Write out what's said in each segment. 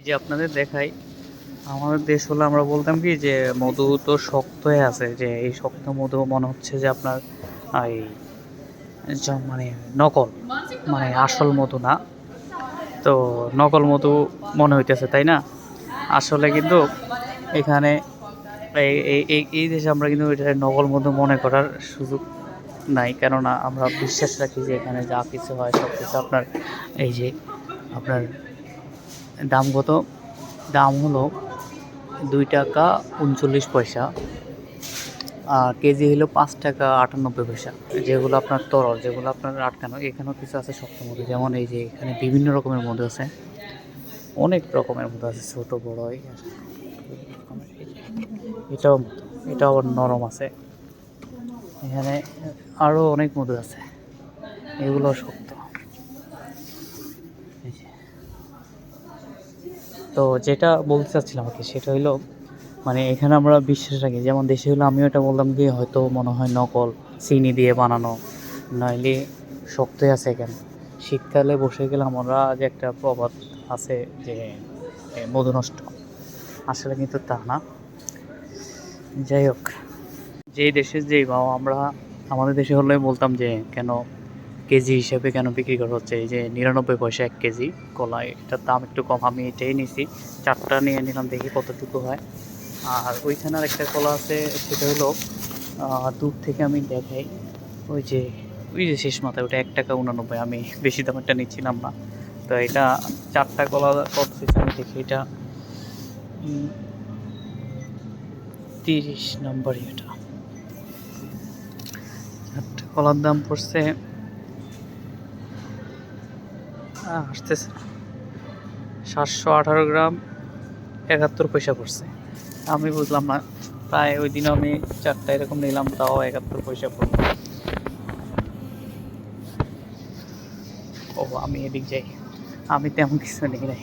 যে আপনাদের দেখাই, আমাদের দেশ হলো আমরা বলতাম কি যে মধু তো শক্ত হয়ে আছে, যে এই শক্ত মধু মনে হচ্ছে যে আপনার এই মানে নকল, মানে আসল মধু না। তো নকল মধু মনে হইতেছে, তাই না? আসলে কিন্তু এখানে এই এই এই এই দেশে আমরা কিন্তু এটা নকল মধু মনে করার সুযোগ নাই, কেননা আমরা বিশ্বাস রাখি যে এখানে যা কিছু হয় সব কিছু আপনার এই যে আপনার দাম কত, দাম হলো 2 টাকা 39 পয়সা, আর কেজি হলো 5 টাকা 98 পয়সা। যেগুলো আপনার তরল, যেগুলো আপনার আটকানো, এখানেও কিছু আছে শক্ত মধু, যেমন এই যে এখানে বিভিন্ন রকমের মধু আছে, অনেক রকমের মধু আছে, ছোট বড় এটাও মধু, এটাও আবার নরম আছে। এখানে আরও অনেক মধু আছে, এগুলো শক্ত। তো যেটা বলতে চাচ্ছিলাম আর কি, সেটা হলো মানে এখানে আমরা বিশ্বাস রাখি, যেমন দেশে হলো আমিও এটা বললাম কি হয়তো মনে হয় নকল, চিনি দিয়ে বানানো, নইলে শক্তই আছে। এখানে শীতকালে বসে গেলে আমরা যে একটা প্রবাদ আছে যে মধু নষ্ট, আসলে কিন্তু তা না। যাই হোক, যেই দেশে যেই ভাও, আমরা আমাদের দেশে হলে বলতাম যে কেন কেজি হিসেবে কেন বিক্রি করা হচ্ছে, এই যে 99 পয়সা 1 কেজি কলা, এটার দাম একটু কম, আমি এটাই নিছি, 4টা নিয়ে নিলাম, দেখি কতটুকু হয়। আর ওইখানে আর একটা কলা আছে, সেটা হলো দূর থেকে আমি দেখাই, ওই যে ওই যে শেষ মাথায়, ওটা 1 টাকা 89, আমি বেশি দামেরটা নিচ্ছিলাম না। তো এটা 4টা কলা কত হয়েছে আমি দেখি, এটা 30 নম্বরই, এটা 4টা কলার দাম পড়ছে আসতেছে 718 গ্রাম 71 পয়সা পড়ছে। আমি বুঝলাম না, প্রায় ওই দিনও আমি 4টা এরকম নিলাম, তাও 71 পয়সা পড়লো। ও আমি এদিক যাই, আমি তেমন কিছু নেই নাই।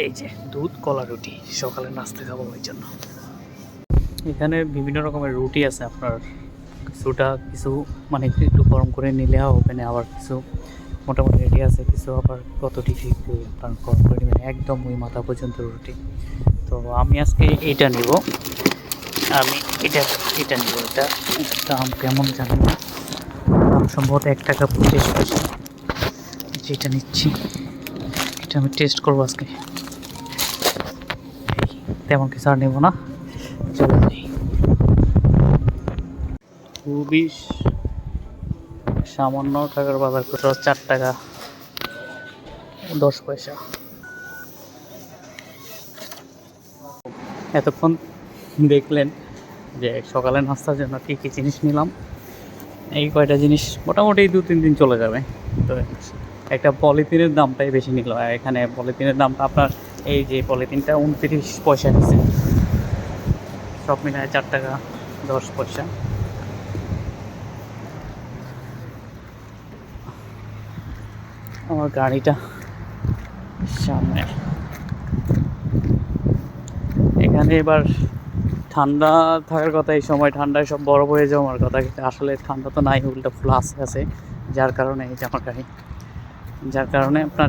এই যে দুধ কলা রুটি, সকালে নাস্তা খাবো ওই জন্য। এখানে বিভিন্ন রকমের রুটি আছে আপনার, কিছু মানে একটু গরম করে নিলে হবে না, আবার কিছু মোটামুটি রেডি আছে, কিছু আবার কত ডিগ্রি আপনার গরম করে নেবেন, একদম ওই মাথা পর্যন্ত রুটি। তো আমি আজকে এইটা নিব, আমি এটা এটা নিব, এটা দাম কেমন জানি না, দাম সম্ভবত 1 টাকা 25 পয়সা। যেটা নিচ্ছি এটা আমি টেস্ট করবো আজকে, তেমন কিছু আর নেব না, চলে যাই। খুবই সামান্য টাকার বাজার করতে 4 টাকা 10 পয়সা। এতক্ষণ দেখলেন যে সকালে নাস্তার জন্য কী কী জিনিস নিলাম। এই কয়টা জিনিস মোটামুটি 2-3 দিন চলে যাবে। তো একটা পলিথিনের দামটাই বেশি নিল, এখানে পলিথিনের দামটা আপনার এই যে পলিথিনটা 29 পয়সা নিচ্ছে, সব মিলায় 4 টাকা 10 পয়সা। আমার গাড়িটা সামনে, এখানে এবার ঠান্ডা থাকার কথা, এই সময় ঠান্ডায় সব বরফ হয়ে যাওয়ার কথা, কিন্তু আসলে ঠান্ডা তো নাই, উল্টা ফুল আছে, যার কারণে এই যে আমার গাড়ি, যার কারণে আপনার